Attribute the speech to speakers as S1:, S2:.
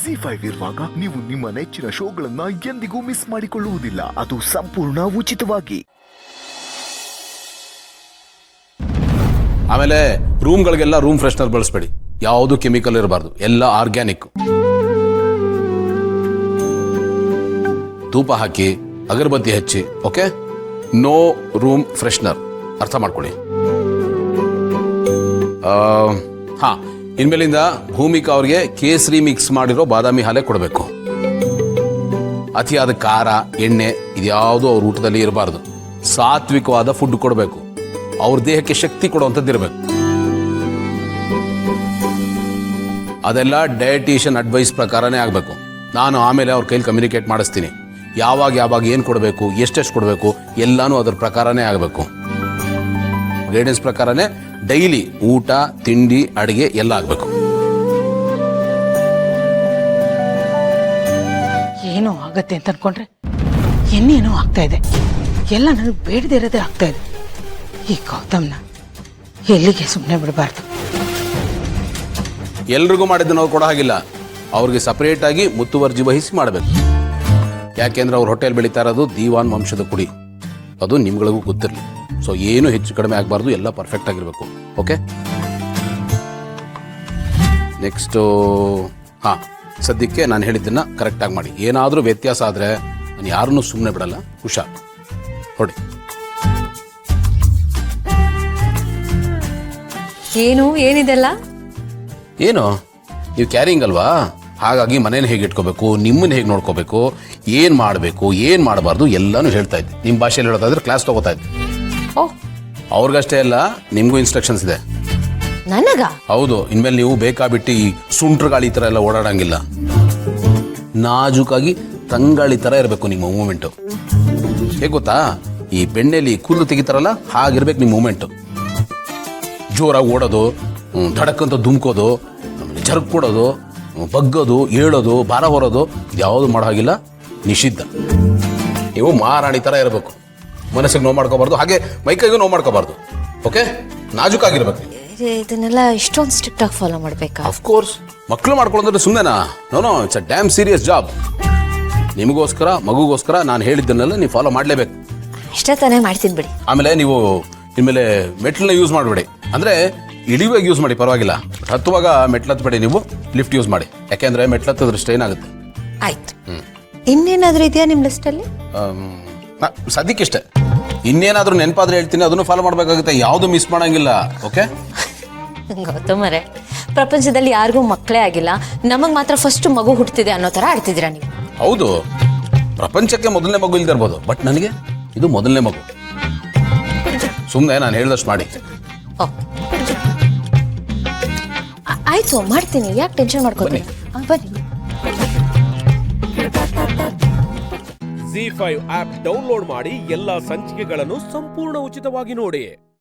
S1: ZEE5 ಇರುವಾಗ ನೀವು ನಿಮ್ಮ ನೆಚ್ಚಿನ ಶೋಗಳನ್ನ ಎಂದಿಗೂ ಮಿಸ್ ಮಾಡಿಕೊಳ್ಳುವುದಿಲ್ಲ. ಅದು ಸಂಪೂರ್ಣ ಉಚಿತವಾಗಿ.
S2: ಆಮೇಲೆ ರೂಮ್ಗಳಿಗೆಲ್ಲ ರೂಮ್ ಫ್ರೆಶ್ನರ್ ಬಳಸಬೇಡಿ. ಯಾವುದು ಕೆಮಿಕಲ್ ಇರಬಾರ್ದು, ಎಲ್ಲ ಆರ್ಗ್ಯಾನಿಕ್. ಧೂಪ ಹಾಕಿ, ಅಗರಬತ್ತಿ ಹಚ್ಚಿ. Okay, no room freshener. ಅರ್ಥ ಮಾಡ್ಕೊಳ್ಳಿ. ಹಾ, ಇನ್ಮೇಲಿಂದ ಭೂಮಿಕಾ ಅವ್ರಿಗೆ ಕೇಸರಿ ಮಿಕ್ಸ್ ಮಾಡಿರೋ ಬಾದಾಮಿ ಹಾಲೆ ಕೊಡಬೇಕು. ಅತಿಯಾದ ಖಾರ, ಎಣ್ಣೆ ಇದ್ಯಾವುದು ಅವ್ರ ಊಟದಲ್ಲಿ ಇರಬಾರ್ದು. ಸಾತ್ವಿಕವಾದ ಫುಡ್ ಕೊಡಬೇಕು. ಅವ್ರ ದೇಹಕ್ಕೆ ಶಕ್ತಿ ಕೊಡುವಂಥದ್ದು ಇರಬೇಕು. ಅದೆಲ್ಲ ಡಯಟಿಷಿಯನ್ ಅಡ್ವೈಸ್ ಪ್ರಕಾರನೇ ಆಗಬೇಕು. ನಾನು ಆಮೇಲೆ ಅವ್ರ ಕೈಲಿ ಕಮ್ಯುನಿಕೇಟ್ ಮಾಡಿಸ್ತೀನಿ. ಯಾವಾಗ ಏನು ಕೊಡಬೇಕು, ಎಷ್ಟೆಷ್ಟು ಕೊಡಬೇಕು ಎಲ್ಲಾನು ಅದ್ರ ಪ್ರಕಾರನೇ ಆಗಬೇಕು. ಗೈಡೆನ್ಸ್ ಪ್ರಕಾರನೇ ಡೈಲಿ ಊಟ, ತಿಂಡಿ, ಅಡಿಗೆ ಎಲ್ಲ ಆಗಬೇಕು.
S3: ಏನೋ ಆಗತ್ತೆ ಅಂತ ಅನ್ಕೊಂಡ್ರೆ ಇನ್ನೇನೋ ಆಗ್ತಾ ಇದೆ. ಎಲ್ಲ ನನಗೆ ಬೇಡದೇ ಇರೋದೇ ಆಗ್ತಾ ಇದೆ. ಈ ಗೌತಮ್ನ ಎಲ್ಲಿಗೆ ಸುಮ್ಮನೆ ಬಿಡಬಾರ್ದು.
S2: ಎಲ್ರಿಗೂ ಮಾಡಿದ್ದು ನಾವು ಕೊಡೋ ಹಾಗಿಲ್ಲ. ಅವ್ರಿಗೆ ಸಪರೇಟ್ ಆಗಿ ಮುತುವರ್ಜಿ ವಹಿಸಿ ಮಾಡಬೇಕು. ಯಾಕೆಂದ್ರೆ ಅವ್ರ ಹೊಟ್ಟೆಲ್ ಬೆಳೀತಾ ಇರೋದು ದೀವಾನ್ ವಂಶದ ಕುಡಿ. ಅದು ನಿಮ್ಗಳಿಗೂ ಗೊತ್ತಿರಲಿ. ಸೊ ಏನು ಹೆಚ್ಚು ಕಡಿಮೆ ಆಗಬಾರ್ದು, ಎಲ್ಲ ಪರ್ಫೆಕ್ಟ್ ಆಗಿರ್ಬೇಕು. ಓಕೆ, ನೆಕ್ಸ್ಟು ಸದ್ಯಕ್ಕೆ ನಾನು ಹೇಳಿದ್ದನ್ನ ಕರೆಕ್ಟಾಗಿ ಮಾಡಿ. ಏನಾದರೂ ವ್ಯತ್ಯಾಸ ಆದರೆ ನಾನು ಯಾರನ್ನೂ ಸುಮ್ಮನೆ ಬಿಡಲ್ಲ. ಹುಷಾರ್ ಹೊಡಿ.
S4: ಏನಿದೆಲ್ಲ
S2: ಏನು ನೀವು ಕ್ಯಾರಿಂಗ್ ಅಲ್ವಾ? ಹಾಗಾಗಿ ಮನೇನ ಹೇಗೆ ಇಟ್ಕೋಬೇಕು, ನಿಮ್ಮನ್ನ ಹೇಗೆ ನೋಡ್ಕೋಬೇಕು, ಏನು ಮಾಡಬೇಕು, ಏನು ಮಾಡಬಾರ್ದು ಎಲ್ಲಾನು ಹೇಳ್ತಾ ಇದ್ದೆ. ನಿಮ್ಮ ಭಾಷೆಯಲ್ಲಿ ಹೇಳ್ತಾ ಇದ್ರೆ ಕ್ಲಾಸ್ ತಗೋತಾ ಇದ್ದೆ. ಅವ್ರಿಗಷ್ಟೇ ಅಲ್ಲ, ನಿಮಗೂ ಇನ್ಸ್ಟ್ರಕ್ಷನ್ಸ್ ಇದೆ.
S4: ನನಗ?
S2: ಹೌದು. ಇನ್ಮೇಲೆ ನೀವು ಬೇಕಾಬಿಟ್ಟು ಈ ಸುಂಟ್ರ ಗಾಳಿ ಥರ ಎಲ್ಲ ಓಡಾಡಂಗಿಲ್ಲ. ನಾಜೂಕಾಗಿ ತಂಗಾಳಿ ಥರ ಇರಬೇಕು ನಿಮ್ಮ ಮೂಮೆಂಟು. ಹೇಗೆ ಗೊತ್ತಾ, ಈ ಬೆಣ್ಣೆಲಿ ಕೂದಲು ತೆಗಿತಾರಲ್ಲ ಹಾಗಿರ್ಬೇಕು ನಿಮ್ಮ ಮೂಮೆಂಟು. ಜೋರಾಗಿ ಓಡೋದು, ಧಡಕ್ಕಂತ ಧುಮ್ಕೋದು, ಜರ್ಕ್ ಕೊಡೋದು, ಬಗ್ಗೋದು, ಏಳೋದು, ಭಾರ ಹೊರೋದು ಯಾವುದು ಮಾಡೋ ಹಾಗಿಲ್ಲ. ನಿಷಿದ್ಧ. ನೀವು ಮಹಾರಾಣಿ ಥರ ಇರಬೇಕು. ಮನಸ್ಸಿಗೆ ನೋವು ಮಾಡ್ಕೋಬಾರ್ದು, ಹಾಗೆ ಮೈಕೈಗೂ ನೋವು ಮಾಡ್ಕೋಬಾರ್ದು. ಓಕೆ, ನಾಜೂಕಾಗಿರ್ಬೇಕು.
S4: ಇದನ್ನೆಲ್ಲ ಇಷ್ಟೊಂದು ಸ್ಟ್ರಿಕ್ಟ್ ಆಗಿ ಫಾಲೋ ಮಾಡ್ಬೇಕಾ?
S2: ಅಫ್ಕೋರ್ಸ್. ಮಕ್ಕಳು ಮಾಡ್ಕೊಳ್ಳೋದ್ರೆ ಸುಮ್ಮನೆನಾ? No, it's a damn serious job. ನಿಮಗೋಸ್ಕರ, ಮಗುಗೋಸ್ಕರ ನಾನು ಹೇಳಿದ್ದನ್ನೆಲ್ಲ ನೀವು ಫಾಲೋ ಮಾಡಲೇಬೇಕು.
S4: ಅಷ್ಟೇ ತಾನೇ, ಮಾಡ್ತೀನಿ ಬಿಡಿ.
S2: ಆಮೇಲೆ ನೀವು ಇನ್ಮೇಲೆ ಮೆಟ್ಲನ್ನ ಯೂಸ್ ಮಾಡಬೇಡಿ. ಅಂದರೆ ಇಳಿವಾಗಿ ಯೂಸ್ ಮಾಡಿ, ಪರವಾಗಿಲ್ಲ. ಹತ್ತುವಾಗ ಮೆಟ್ಲತ್ಬೇಡಿ, ನೀವು ಲಿಫ್ಟ್ ಯೂಸ್ ಮಾಡಿ. ಯಾಕೆಂದರೆ ಮೆಟ್ಲತ್ತದ್ರೆ ಸ್ಟ್ರೈನ್ ಆಗುತ್ತೆ.
S4: ಆಯ್ತು. ಇನ್ನೇನಾದರೂ ಇದೆಯಾ ನಿಮ್ಮ ಲಿಸ್ಟಲ್ಲಿ?
S2: ಸದ್ಯಕ್ಕಿಷ್ಟೇ. ಇನ್ನೇನಾದರೂ ನೆನಪಾದ್ರೆ ಹೇಳ್ತೀನಿ, ಅದನ್ನು ಫಾಲೋ ಮಾಡಬೇಕಾಗುತ್ತೆ. ಯಾವುದು ಮಿಸ್ ಮಾಡಂಗಿಲ್ಲ. ಓಕೆ
S4: ಗೌತಮರೇ, ಪ್ರಪಂಚದಲ್ಲಿ ಯಾರಿಗೂ ಮಕ್ಕಳೇ ಆಗಿಲ್ಲ, ನಮಗೆ ಮಾತ್ರ ಫಸ್ಟ್ ಮಗು ಹುಟ್ಟುತ್ತಿದೆ ಅನ್ನೋ ಥರ ಆಡ್ತಿದ್ದೀರಾ ನೀವು.
S2: ಹೌದು, ಪ್ರಪಂಚಕ್ಕೆ ಮೊದಲನೇ ಮಗು ಇಲ್ದಿರ್ಬೋದು, ಬಟ್ ನನಗೆ ಇದು ಮೊದಲನೇ ಮಗು. ಸುಮ್ಮನೆ ನಾನು ಹೇಳ್ದಷ್ಟು ಮಾಡಿ.
S4: ಆಯ್ತು, ಮಾಡ್ತೀನಿ. ಯಾಕೆ ಟೆನ್ಷನ್ ಮಾಡ್ಕೊತೀನಿ? ಬನ್ನಿ.
S5: ZEE5 ಆಪ್ ಡೌನ್ಲೋಡ್ ಮಾಡಿ ಎಲ್ಲಾ ಸಂಚಿಕೆಗಳನ್ನು ಸಂಪೂರ್ಣ ಉಚಿತವಾಗಿ ನೋಡಿ.